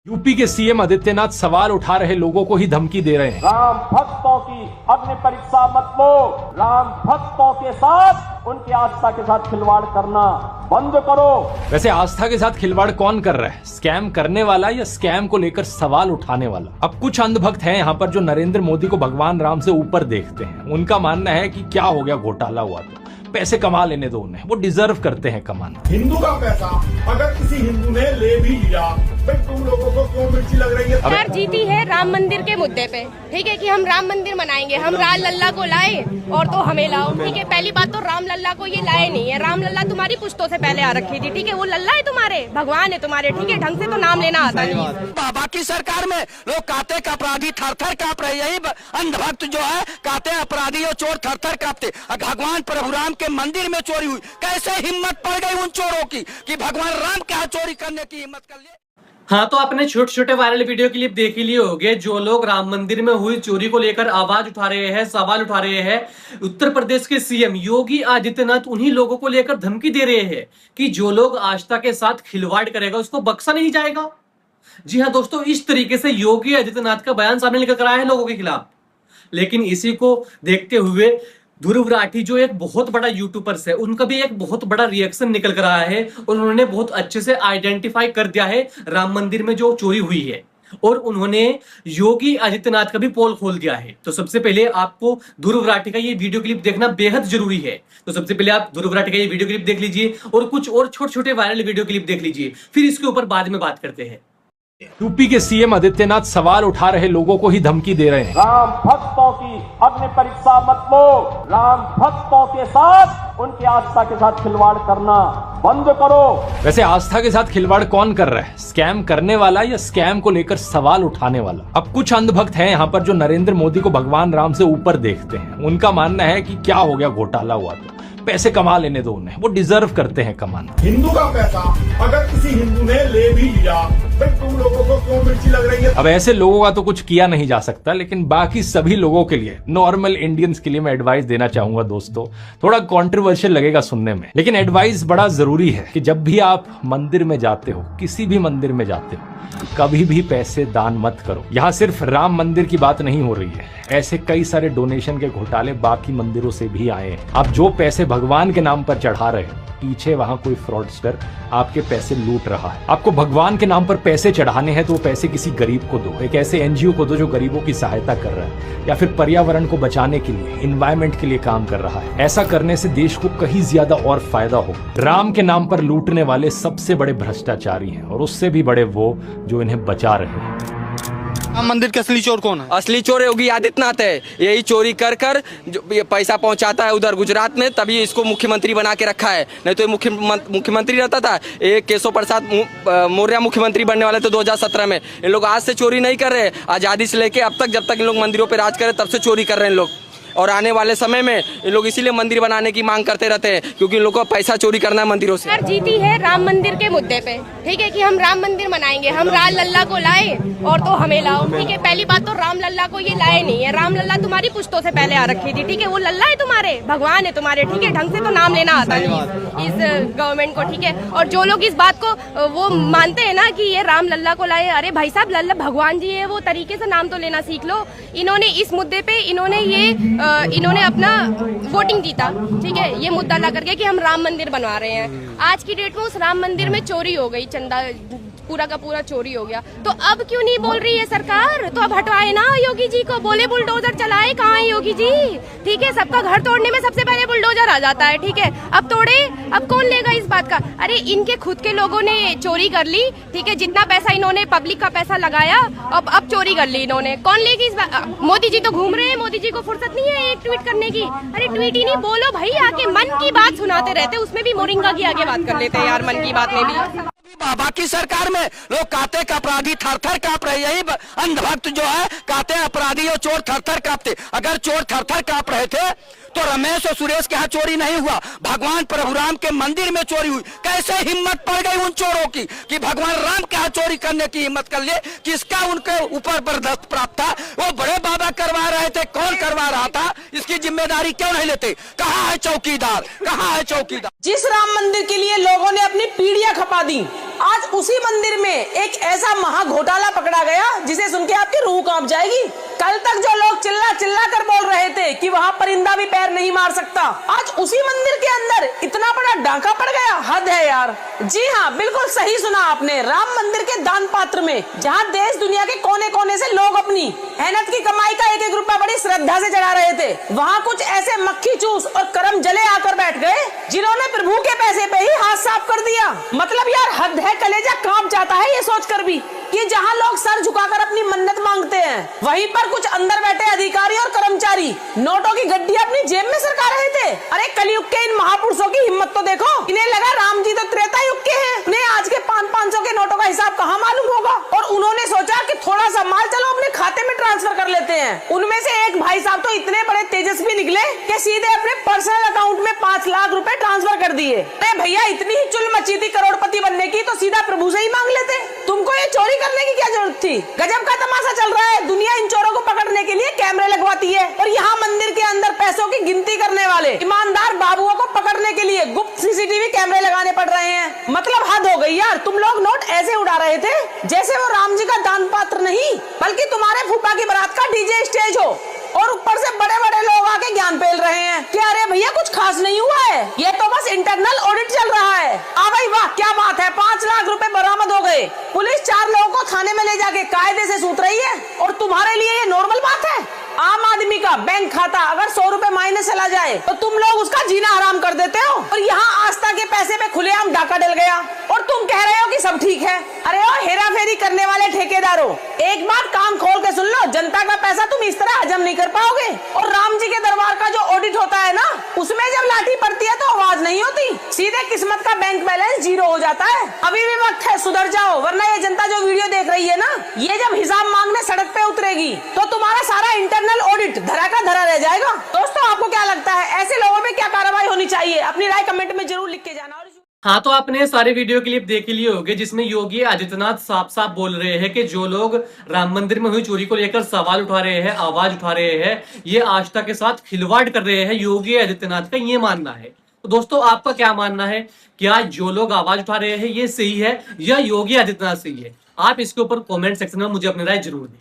UP के CM Adityanath सवाल उठा रहे लोगों को ही धमकी दे रहे हैं। राम भक्तों की अग्नि परीक्षा मत लो। राम भक्तों के साथ उनकी आस्था के साथ खिलवाड़ करना बंद करो। वैसे आस्था के साथ खिलवाड़ कौन कर रहा है, स्कैम करने वाला या स्कैम को लेकर सवाल उठाने वाला? अब कुछ अंधभक्त हैं यहाँ पर जो नरेंद्र मोदी को भगवान राम से ऊपर देखते हैं। उनका मानना है कि क्या हो गया, घोटाला हुआ तो पैसे कमा लेने दो उन्हें, वो डिजर्व करते हैं कमाना। हिंदू का पैसा अगर किसी हिंदू ने ले भी लिया, फिर तुम लोगों को क्यों मिर्ची लग रही है? सरकार जीती है राम मंदिर के मुद्दे पे, ठीक है कि हम राम मंदिर बनाएंगे, हम राम लल्ला को लाए और तो हमें लाओ, ठीक है। पहली बात तो राम लल्ला को ये लाए नहीं है, राम लल्ला तुम्हारी पुश्तों से पहले आ रखी थी, ठीक है। वो लल्ला है तुम्हारे, भगवान है तुम्हारे, ठीक है। ढंग से तो नाम लेना आता नहीं। बाबा की सरकार में लोग काते का अपराधी थर थर कांप रहे, यही अंधभक्त जो है काते अपराधी और चोर थर थर कांपते। भगवान प्रभु राम के मंदिर में चोरी हुई, कैसे हिम्मत पड़ गई उन चोरों की कि भगवान राम के यहाँ चोरी करने की हिम्मत कर लिए। हाँ, तो आपने छोटे छोटे वायरल वीडियो क्लिप देख ही लिए होंगे जो लोग राम मंदिर में हुई चोरी को लेकर आवाज उठा रहे हैं, सवाल उठा रहे हैं। उत्तर प्रदेश के सीएम योगी आदित्यनाथ उन्हीं लोगों को लेकर धमकी दे रहे हैं कि जो लोग आस्था के साथ खिलवाड़ करेगा उसको बख्शा नहीं जाएगा। जी हाँ दोस्तों, इस तरीके से योगी आदित्यनाथ का बयान सामने लेकर कर आया है लोगों के खिलाफ। लेकिन इसी को देखते हुए ध्रुव राठी जो एक बहुत बड़ा यूट्यूबर्स है, उनका भी एक बहुत बड़ा रिएक्शन निकल कर आया है। उन्होंने बहुत अच्छे से आइडेंटिफाई कर दिया है राम मंदिर में जो चोरी हुई है, और उन्होंने योगी आदित्यनाथ का भी पोल खोल दिया है। तो सबसे पहले आपको ध्रुव राठी का ये वीडियो क्लिप देखना बेहद जरूरी है। तो सबसे पहले आप ध्रुव राठी का ये वीडियो क्लिप देख लीजिए और कुछ और छोटे छोटे वायरल वीडियो क्लिप देख लीजिए, फिर इसके ऊपर बाद में बात करते हैं। यूपी के सीएम आदित्यनाथ सवाल उठा रहे लोगों को ही धमकी दे रहे हैं। राम भक्तों की अग्नि परीक्षा मत लो। राम भक्तों के साथ उनकी आस्था के साथ खिलवाड़ करना बंद करो। वैसे आस्था के साथ खिलवाड़ कौन कर रहा है, स्कैम करने वाला या स्कैम को लेकर सवाल उठाने वाला? अब कुछ अंधभक्त हैं यहाँ पर जो नरेंद्र मोदी को भगवान राम से ऊपर देखते हैं। उनका मानना है कि क्या हो गया, घोटाला हुआ तो पैसे कमा लेने दो उन्हें, वो डिजर्व करते हैं कमाना। हिंदू का पैसा अगर किसी हिंदू ने ले भी लिया, फिर तुम लोगों को क्यों मिर्ची लग रही है? अब ऐसे लोगों का तो कुछ किया नहीं जा सकता, लेकिन बाकी सभी लोगों के लिए, नॉर्मल इंडियंस के लिए मैं एडवाइस देना चाहूंगा दोस्तों। थोड़ा कंट्रोवर्शियल लगेगा सुनने में, लेकिन एडवाइस बड़ा जरूरी है कि जब भी आप मंदिर में जाते हो, किसी भी मंदिर में जाते हो, कभी भी पैसे दान मत करो। यहाँ सिर्फ राम मंदिर की बात नहीं हो रही है, ऐसे कई सारे डोनेशन के घोटाले बाकी मंदिरों से भी आए हैं। आप जो पैसे भगवान के नाम पर चढ़ा रहे हैं, पीछे वहां कोई फ्रॉडस्टर आपके पैसे लूट रहा है। आपको भगवान के नाम पर पैसे चढ़ाने हैं तो वो पैसे किसी गरीब को दो, एक ऐसे एनजीओ को दो जो गरीबों की सहायता कर रहा है, या फिर पर्यावरण को बचाने के लिए, इन्वायरमेंट के लिए काम कर रहा है। ऐसा करने से देश को कहीं ज्यादा और फायदा हो। राम के नाम पर लूटने वाले सबसे बड़े भ्रष्टाचारी हैं, और उससे भी बड़े वो जो इन्हें बचा रहे हैं। राम मंदिर के असली चोर कौन है? असली चोर योगी आदित्यनाथ है। यही चोरी कर कर जो ये पैसा पहुंचाता है उधर गुजरात में, तभी इसको मुख्यमंत्री बना के रखा है। नहीं तो ये मुख्यमंत्री रहता था। एक केशव प्रसाद मौर्य मुख्यमंत्री बनने वाले थे 2017 में। इन लोग आज से चोरी नहीं कर रहे, आजादी से लेके अब तक, जब तक इन लोग मंदिरों पे राज करे तब से चोरी कर रहे हैं इन लोग। और आने वाले समय में इन लोग इसीलिए मंदिर बनाने की मांग करते रहते हैं, क्योंकि इन लोगों को पैसा चोरी करना है मंदिरों से। सरकार जीती है राम मंदिर के मुद्दे पे, ठीक है कि हम राम मंदिर बनाएंगे, हम राम लल्ला को लाए और तो हमें लाओ, ठीक है। पहली बात तो राम लल्ला को ये लाए नहीं है, राम लल्ला तुम्हारी पुश्तों से पहले आ रखी थी, ठीक है। वो लल्ला है तुम्हारे, भगवान है तुम्हारे, ठीक है। ढंग से तो नाम लेना आता नहीं इस गवर्नमेंट को, ठीक है। और जो लोग इस बात को वो मानते हैं ना कि ये राम लल्ला को लाए, अरे भाई साहब, लल्ला भगवान जी है, वो तरीके से नाम तो लेना सीख लो। इन्होंने इस मुद्दे पे इन्होंने अपना वोटिंग जीता, ठीक है, ये मुद्दा ला करके कि हम राम मंदिर बनवा रहे हैं। आज की डेट में उस राम मंदिर में चोरी हो गई, चंदा पूरा का पूरा चोरी हो गया। तो अब क्यों नहीं बोल रही है सरकार? तो अब हटवाए ना योगी जी को, बोले बुलडोजर चलाए, कहाँ है योगी जी, ठीक है। सबका घर तोड़ने में सबसे पहले बुलडोजर आ जाता है, ठीक है। अब तोड़े, अब कौन लेगा इस बात का? अरे इनके खुद के लोगों ने चोरी कर ली, ठीक है। जितना पैसा इन्होंने पब्लिक का पैसा लगाया, अब चोरी कर ली इन्होंने, कौन लेगी इस बात? मोदी जी तो घूम रहे हैं, मोदी जी को फुर्सत नहीं है एक ट्वीट करने की। अरे ट्वीट ही नहीं, बोलो भाई, आके मन की बात सुनाते रहते, उसमें भी मोरिंगा की आगे बात कर लेते हैं यार, मन की बात में भी। बाबा की सरकार में लोग काते का अपराधी थर थर कांप रहे, यही अंधभक्त जो है काते अपराधी और चोर थर थर कांपते। अगर चोर थर थर कांप रहे थे तो रमेश और सुरेश के यहाँ चोरी नहीं हुआ, भगवान प्रभु राम के मंदिर में चोरी हुई। कैसे हिम्मत पड़ गई उन चोरों की कि भगवान राम के यहाँ चोरी करने की हिम्मत कर लिए? किसका उनके ऊपर बर्दाश्त प्राप्त था? वो बड़े बाबा करवा रहे थे, कौन करवा रहा था? इसकी जिम्मेदारी क्यों नहीं लेते? कहाँ है चौकीदार, कहाँ है चौकीदार? जिस राम मंदिर के लिए लोगों ने अपनी पीढ़ियां खपा दी, आज उसी मंदिर में एक ऐसा महा घोटाला पकड़ा गया जिसे सुन के आपकी रूह कांप जाएगी। कल तक जो लोग चिल्ला चिल्ला कर बोल रहे थे कि वहाँ परिंदा भी पैर नहीं मार सकता, आज उसी मंदिर के अंदर इतना बड़ा डांका पड़ गया, हद है यार। जी हाँ, बिल्कुल सही सुना आपने। राम मंदिर के दान पात्र में जहाँ देश दुनिया के कोने कोने से लोग अपनी मेहनत की कमाई का एक एक रुपया बड़ी श्रद्धा से चढ़ा रहे थे, वहाँ कुछ ऐसे मक्खी चूस और कर्म जले आकर बैठ गए जिन्होंने प्रभु के पैसे पे ही हाथ साफ कर दिया। मतलब यार हद है, कलेजा कांप जाता है ये सोचकर भी कि जहाँ लोग सर झुकाकर अपनी मन्नत मांगते हैं, वहीं पर कुछ अंदर बैठे अधिकारी और कर्मचारी नोटों की गड्डी अपनी जेब में सरका रहे थे। अरे कलयुग के इन महापुरुषों की हिम्मत तो देखो। इन्हें लगा राम जी तो त्रेता युग के हैं, उन्हें आज के 500-500 के नोटों का हिसाब कहाँ मालूम होगा। और उन्होंने सोचा कि थोड़ा सा माल चलो अपने खाते में ट्रांसफर कर लेते हैं। उनमें से एक भाई साहब तो इतने बड़े तेजस्वी निकले कि सीधे अपने पर्सनल अकाउंट में 5 लाख रुपए ट्रांसफर कर दिए। अरे भैया, इतनी ही चुल मची थी करोड़पति बनने की तो सीधा प्रभु से ही मांग लेते। तुमको ये चोरी करने की क्या जरूरत थी? गजब का तमाशा चल रहा है। दुनिया इन चोरों को पकड़ने के लिए कैमरे लगवाती है और यहाँ मंदिर के अंदर पैसों की गिनती करने वाले ईमानदार बाबुओं को पकड़ने के लिए गुप्त सीसीटीवी कैमरे लगाने पड़ रहे हैं। मतलब हद हो गई यार। तुम लोग नोट ऐसे उड़ा रहे थे जैसे वो राम जी का दान पात्र नहीं बल्कि तुम्हारे फूफा की बारात का डीजे स्टेज हो। और ऊपर से बड़े बड़े लोग आके ज्ञान पेल रहे हैं कि अरे भैया कुछ खास नहीं हुआ है, ये तो बस इंटरनल ऑडिट चल रहा है। भाई वाह, क्या बात है, 5 लाख रुपए बरामद हो गए। पुलिस 4 लोगों को थाने में ले जाके कायदे से सूत रही है और तुम्हारे लिए ये नॉर्मल बात है। आम आदमी का बैंक खाता अगर 100 रुपए माइनस चला जाए तो तुम लोग उसका जीना हराम कर देते हो। और यहाँ आस्था के पैसे पे खुलेआम डाका डल गया और तुम कह रहे हो कि सब ठीक है। अरे ओ हेरा फेरी करने वाले ठेकेदारों, एक बात कान खोल के सुन लो, जनता का पैसा तुम इस तरह हजम नहीं कर पाओगे। और राम जी के दरबार का जो ऑडिट होता है ना, उसमें जब लाठी पड़ती है तो आवाज नहीं होती, सीधे किस्मत का बैंक बैलेंस 0 हो जाता है। अभी भी वक्त है, सुधर जाओ, वरना ये जनता जो वीडियो देख रही है ना, ये जब हिसाब मांगने सड़क पे उतरेगी तो तुम्हारा सारा इंटरनल ऑडिट धरा का धरा रह जाएगा। दोस्तों, आपको क्या लगता है ऐसे लोगों पे क्या कार्रवाई होनी चाहिए? अपनी राय कमेंट में जरूर लिख के जाना। हाँ, तो आपने सारे वीडियो क्लिप देख लिए होंगे जिसमें योगी आदित्यनाथ साफ साफ बोल रहे हैं कि जो लोग राम मंदिर में हुई चोरी को लेकर सवाल उठा रहे हैं, आवाज उठा रहे हैं, ये आस्था के साथ खिलवाड़ कर रहे हैं। योगी आदित्यनाथ का ये मानना है। तो दोस्तों, आपका क्या मानना है? क्या जो लोग आवाज उठा रहे हैं ये सही है या योगी आदित्यनाथ सही है? आप इसके ऊपर कॉमेंट सेक्शन में मुझे अपनी राय जरूर दें।